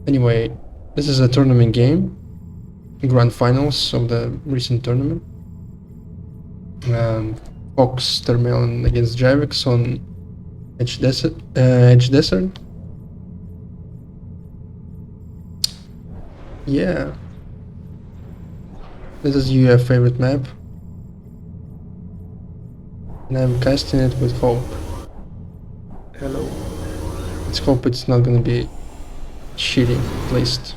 Anyway, this is a tournament game, grand finals of the recent tournament. Fox Termelon against Javix on Edge Desert. Yeah. This is your favorite map. And I'm casting it with hope. Hello. Let's hope it's not gonna be cheating, at least.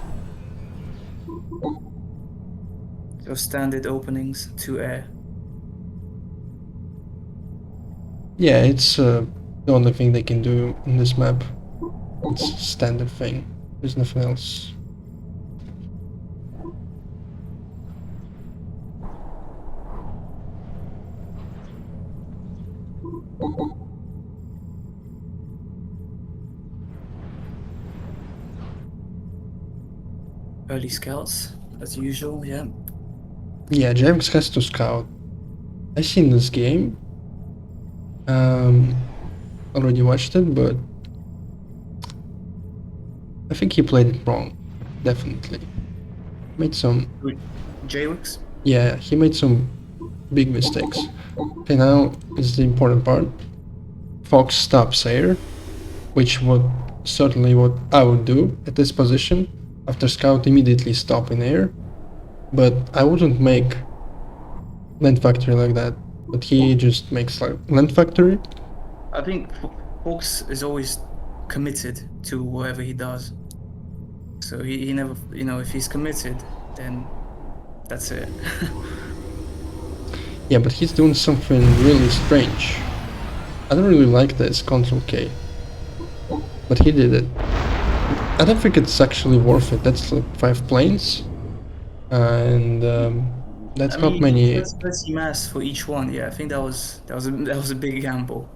So standard openings to air. Yeah, it's the only thing they can do in this map. It's a standard thing. There's nothing else. Early scouts, as usual, yeah. Yeah, James has to scout. I've seen this game. Already watched it, but I think he played it wrong. Definitely. Made some. Jwix? Yeah, he made some big mistakes. Okay, now is the important part. Fox stops air, which would certainly what I would do at this position. After scout, immediately stop in air. But I wouldn't make land factory like that. But he just makes like land factory. I think Fox is always committed to whatever he does. So he never, if he's committed, then that's it. Yeah, but he's doing something really strange. I don't really like this Control K. But he did it. I don't think it's actually worth it. That's like 5 planes. And that's not many. That's 30 mass for each one. Yeah, I think that was a big gamble.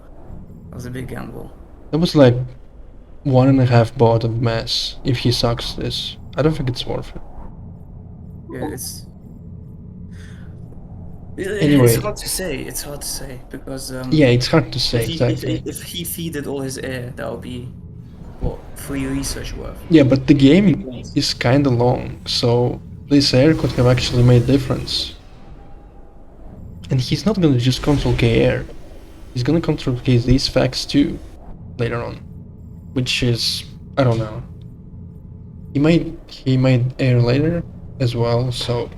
That was a big gamble. That was like 1.5 baud of mass if he sucks this. I don't think it's worth it. Yeah, it's Anyway. it's hard to say. It's hard to say because Yeah, it's hard to say exactly. if he feeded all his air, that would be what 3 research worth. Yeah, but the game is kinda long, so this air could have actually made difference. And he's not gonna just control K air. He's gonna control K these facts too, later on. Which is, I don't know. He might air later as well, so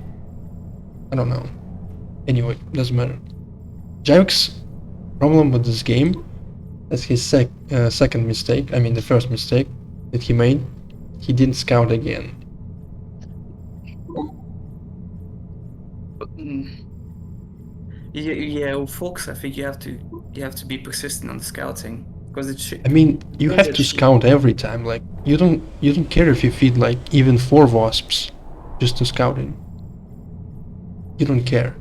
I don't know. Anyway, doesn't matter. Javix's problem with this game, that's his second mistake, I mean the first mistake that he made, he didn't scout again. Yeah, with Fox, I think you have to be persistent on the scouting because it should. I mean, you have to scout every time. Like you don't care if you feed like even 4 wasps just to scouting. You don't care.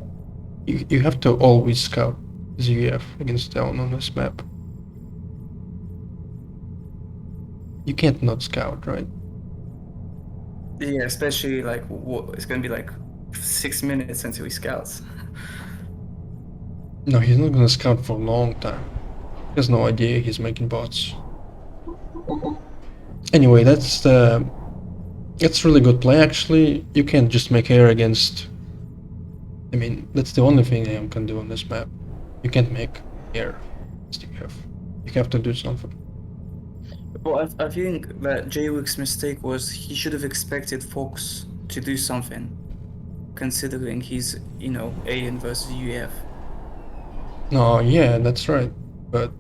You have to always scout ZUF against Talon on this map. You can't not scout, right? Yeah, especially like it's gonna be like 6 minutes until he scouts. No, he's not gonna scout for a long time. He has no idea he's making bots. Anyway, that's really good play actually. You can't just make air against. I mean, that's the only thing AM can do on this map. You can't make air. You have to do something. Well, I think that Jwix's mistake was he should have expected Fox to do something, considering he's AN versus UEF. No, yeah, that's right. But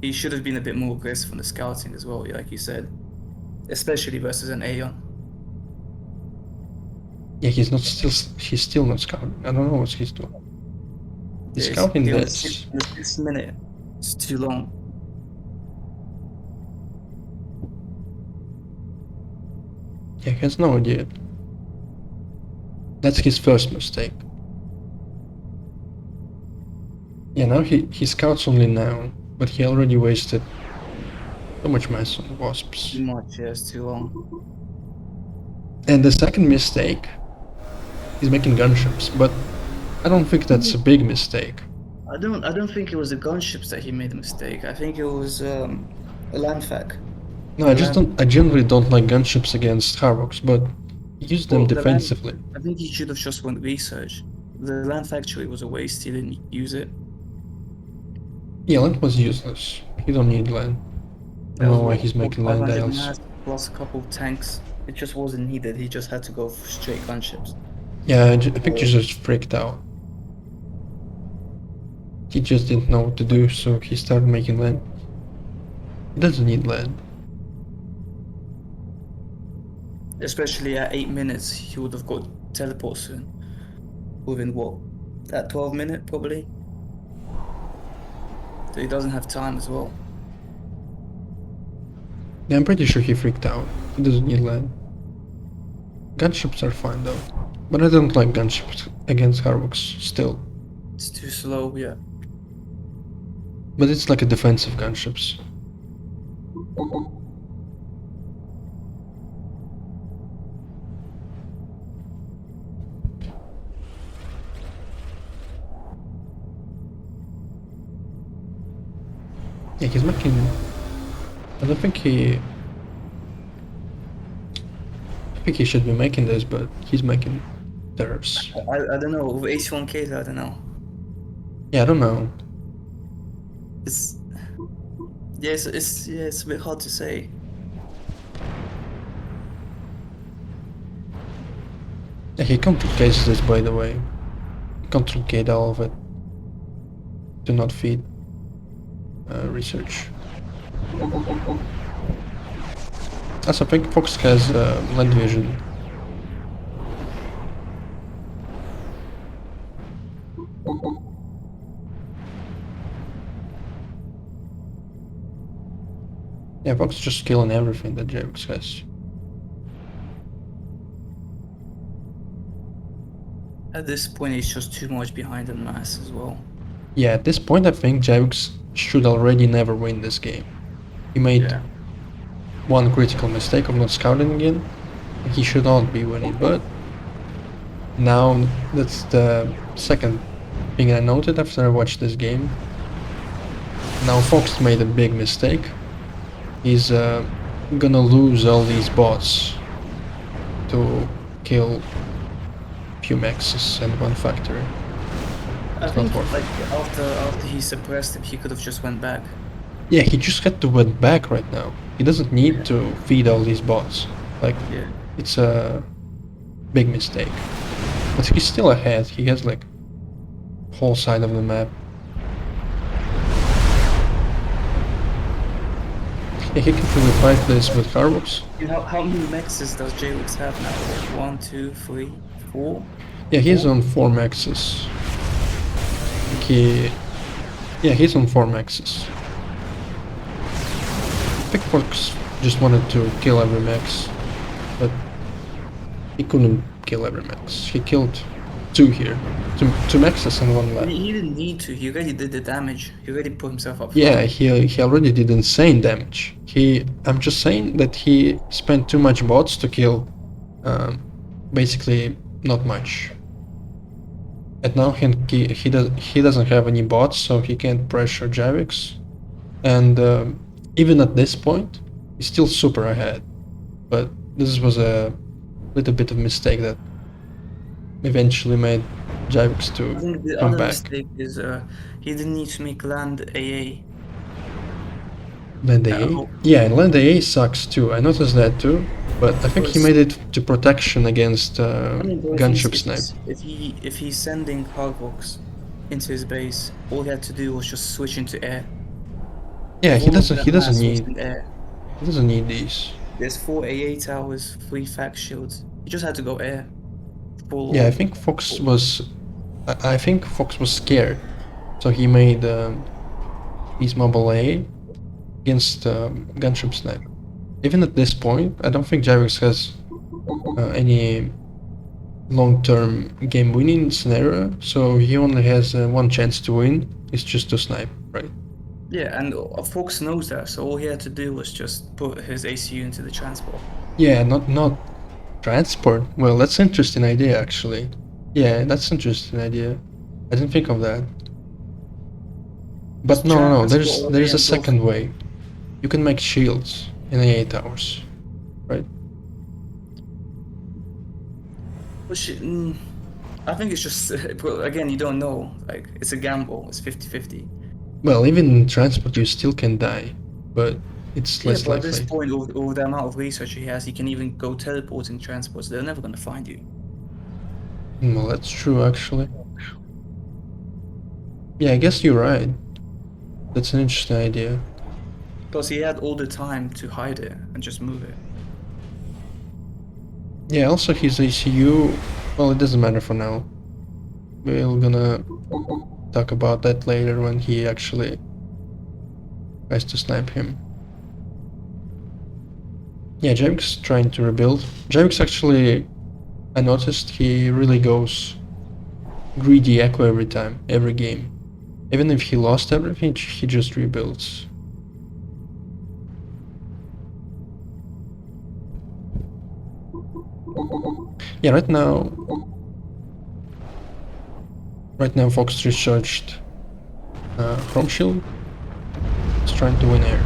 he should have been a bit more aggressive on the scouting as well, like you said, especially versus an Aeon. Yeah, he's still not scouting. I don't know what he's doing. He's scouting this. The 6 minute. It's too long. Yeah, he has no idea. That's his first mistake. Yeah, now he scouts only now, but he already wasted so much mass on the wasps. Too much, yeah, it's too long. And the second mistake, he's making gunships, but I don't think that's a big mistake. I don't think it was the gunships that he made a mistake. I think it was a landfac. No, I just don't. I generally don't like gunships against Harvox, but use them Well, the land, defensively. I think he should have just went research. The land factory was a waste. He didn't use it. Yeah, land was useless. He don't need land. I That don't was know why he's what making land 500 dials. mass plus a couple of tanks. It just wasn't needed. He just had to go for straight gunships. Yeah, I think he just freaked out. He just didn't know what to do, so he started making land. He doesn't need land. Especially at 8 minutes, he would have got teleport soon. Within what? That 12 minute probably. So he doesn't have time as well. Yeah, I'm pretty sure he freaked out. He doesn't need land. Gunships are fine though. But I don't like gunships against Harvox still. It's too slow, yeah. But it's like a defensive gunships. Yeah, he's making... I don't think he... I think he should be making this, but he's making turrets. I don't know. With H1K, I don't know. Yeah, I don't know. It's yeah, it's a bit hard to say. Yeah, he complicates this, by the way. Complicate all of it. Do not feed research. Also, I think Fox has land vision. Yeah, Fox just killing everything that Javix has. At this point, it's just too much behind in mass as well. Yeah, at this point I think Javix should already never win this game. He made Yeah. one critical mistake of not scouting again. He should not be winning, but now that's the second thing I noted after I watched this game. Now Fox made a big mistake. He's gonna lose all these bots to kill few mexes and one factory. I It's think not worth like after he suppressed him, he could have just went back. Yeah, he just had to went back right now. He doesn't need to feed all these bots. Like, Yeah. it's a big mistake. But he's still ahead. He has like whole side of the map. Yeah, he can really fight this with Harvox. How many mexes does J-Wix have now? Like 1, 2, 3, 4? Yeah, he's on 4 maxes. Yeah, he's on 4 maxes. I think Fox just wanted to kill every max, but he couldn't kill every max. He killed 2 here. Two maxes and 1 left. He didn't need to. He already did the damage. He already put himself up. Yeah, he already did insane damage. I'm just saying that he spent too much bots to kill, basically not much. And now he doesn't have any bots, so he can't pressure Javix. And even at this point, he's still super ahead. But this was a little bit of mistake that eventually made Javix I to think the come other back. mistake is he didn't need to make land AA. Land AA? Oh. Yeah, and Land AA sucks too. I noticed that too. But I think he Because- made it to protection against I mean, bro, gunship if snipe. if he's sending Harvox into his base, all he had to do was just switch into air. Yeah, he All of doesn't. that He doesn't mass was need. in air. He doesn't need these. There's 4 AA towers, 3 fact shields. He just had to go air. Full Yeah, I on. think Fox was. I think Fox was scared, so he made his mobile A against gunship snipe. Even at this point, I don't think Javix has any long-term game-winning scenario. So he only has one chance to win. It's just to snipe, right? Yeah, and Fox knows that, so all he had to do was just put his ACU into the transport. Yeah, not transport. Well, that's an interesting idea actually. Yeah, that's an interesting idea. I didn't think of that. But no, Transport there's a and second way. You can make shields. in 8 hours, right? Which, I think it's just, well, again, you don't know. Like, it's a gamble. It's 50-50. Well, even in transport, you still can die, but it's Yeah, less but at this likely. point, with the amount of research he has, he can even go teleporting transports. They're never gonna find you. Well, that's true, actually. Yeah, I guess you're right. That's an interesting idea. Because he had all the time to hide it and just move it. Yeah, also his ACU, well, it doesn't matter for now. We're gonna talk about that later when he actually tries to snipe him. Yeah, Javik's trying to rebuild. Javik's actually, I noticed he really goes greedy echo every time, every game. Even if he lost everything, he just rebuilds. Yeah, right now Fox recharged Chrome Shield. He's trying to win air.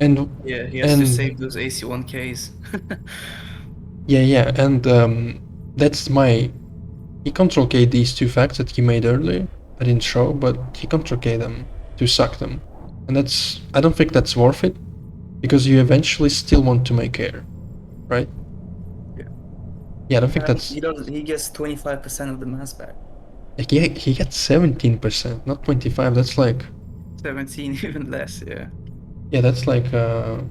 And Yeah, he has to save those AC1Ks. yeah, and that's my... He control K these two facts that he made earlier. I didn't show, but he control K them to suck them. And that's... I don't think that's worth it, because you eventually still want to make air, right? Yeah. Yeah, I don't think that's... He does. He gets 25% of the mass back. Like, he gets 17%, not 25. That's like... 17, even less. Yeah. Yeah, that's like the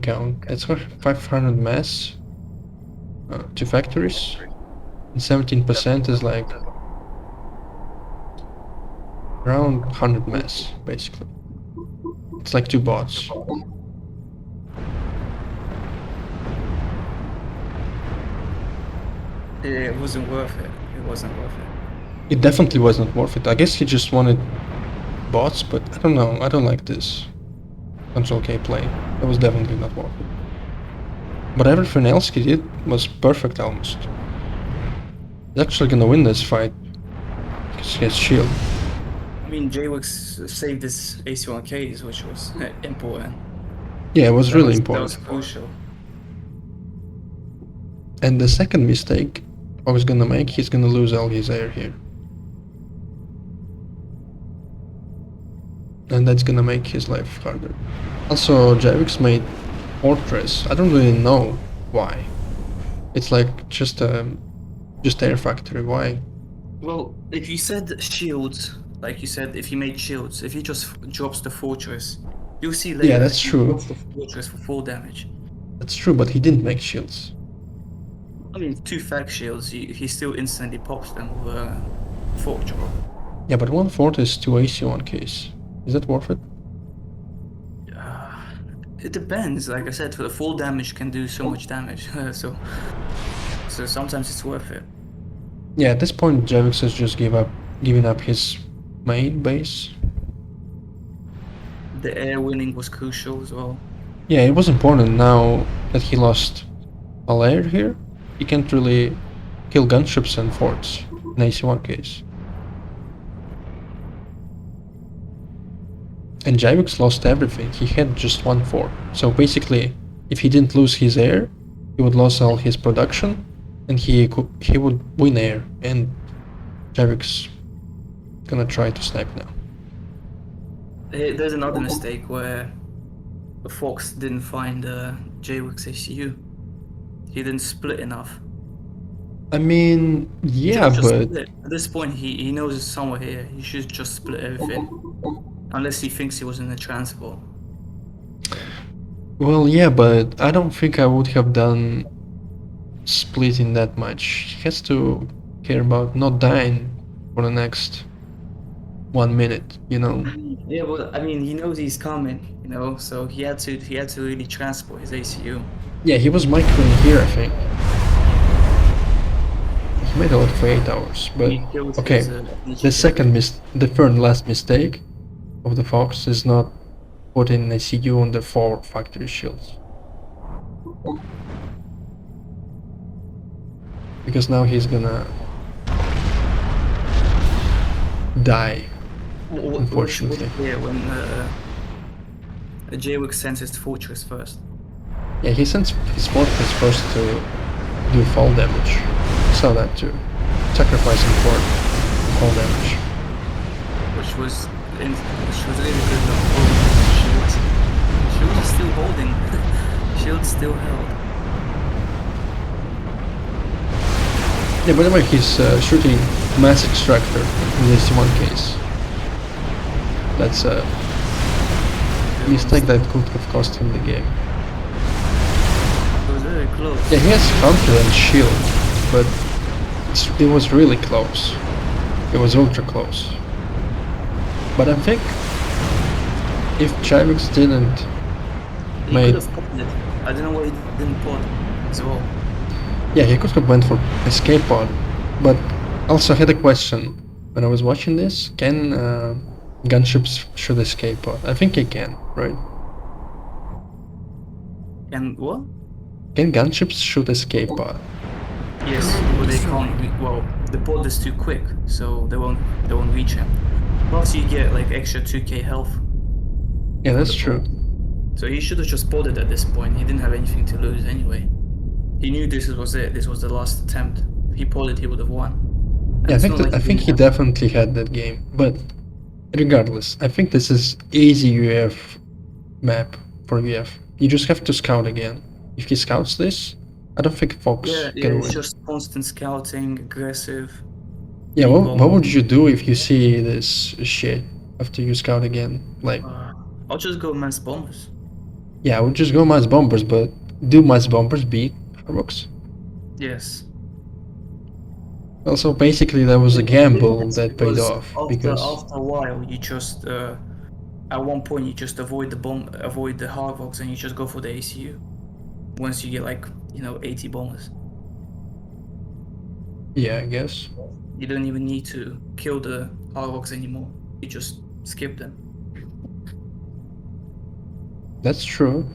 count. That's 500 mass to factories, and 17% is like around 100 mass, basically. It's like 2 bots. It wasn't worth it. It wasn't worth it. It definitely wasn't worth it. I guess he just wanted bots, but I don't know. I don't like this Control K play. That was definitely not worth it. But everything else he did was perfect almost. He's actually gonna win this fight because he has shield. I mean, JWix saved his AC1Ks, which was important. Yeah, it was really That was important. crucial. And the second mistake Fox gonna make, he's gonna lose all his air here. And that's gonna make his life harder. Also, Javix made Fortress. I don't really know why. It's like just air factory. Why? Well, if you said shields, like you said, if you made shields, if he just drops the fortress, you'll see later. Yeah, that's he true. drops the fortress for full damage. That's true, but he didn't make shields. I mean, 2 fact shields, he still instantly pops them with a fort drop. Yeah, but 1 fort is 2 AC1Ks. Is that worth it? It depends. Like I said, for the full damage can do so much damage. so sometimes it's worth it. Yeah, at this point, Javix has just given up his main base. The air winning was crucial as well. Yeah, it was important now that he lost all air here. He can't really kill gunships and forts in AC1Ks. And Javix lost everything. He had just 1 fort. So basically, if he didn't lose his air, he would lose all his production, and he would win air. And Javix gonna try to snipe now. There's another mistake where the Fox didn't find JWix ACU. He didn't split enough. I mean, yeah, Just but... split. At this point, he knows it's somewhere here. He should just split everything. Unless he thinks he was in the transport. Well, yeah, but I don't think I would have done splitting that much. He has to care about not dying for the next 1 minute, you know? Yeah, well, I mean, he knows he's coming, you know, so he had to really transport his ACU. Yeah, he was microing here, I think. He made a lot for 8 hours, but okay. The third and last mistake of the Fox is not putting ACU on the 4 factory shields. Because now he's gonna die, unfortunately. Yeah, Jaywick sends his fortress first. Yeah, he sends his fortress first to do fall damage. Saw that too. Sacrificing for fall damage. Which was really good. Shield. Shield is still holding. Shield still held. Yeah, by the way, he's shooting Mass Extractor in this one case. That's a mistake that could have cost him the game. It was very close. Yeah, he has counter and shield, but it was really close. It was ultra close. But I think if Jaywick didn't He made... could have popped it. I don't know why he didn't pot as well. Yeah, he could have went for escape pod, but also had a question. When I was watching this, can gunships shoot escape pod? I think they can, right? And what? Can gunships shoot escape pod? Yes, but they can't. Well, the pod is too quick, so they won't reach him. Plus, you get like extra 2k health. Yeah, that's true. So he should have just podded at this point. He didn't have anything to lose anyway. He knew this was it. This was the last attempt. He podded, he would have won. And Yeah, I it's think not like I think he didn't have- definitely had that game. But regardless, I think this is easy UF map for UF. You just have to scout again. If he scouts this, I don't think Fox Yeah, can it's win. just constant scouting, aggressive. Yeah, big what bomb. would you do if you see this shit after you scout again? Like, I'll just go mass bombers. yeah, I would just go mass bombers, but do mass bombers beat Harbox? Yes. Also, basically, that was a gamble that paid Because off after, because after a while, you just at one point you just avoid the bomb, avoid the Harvox, and you just go for the ACU. Once you get like 80 bombers, yeah, I guess. you don't even need to kill the Harvox anymore. You just skip them. That's true.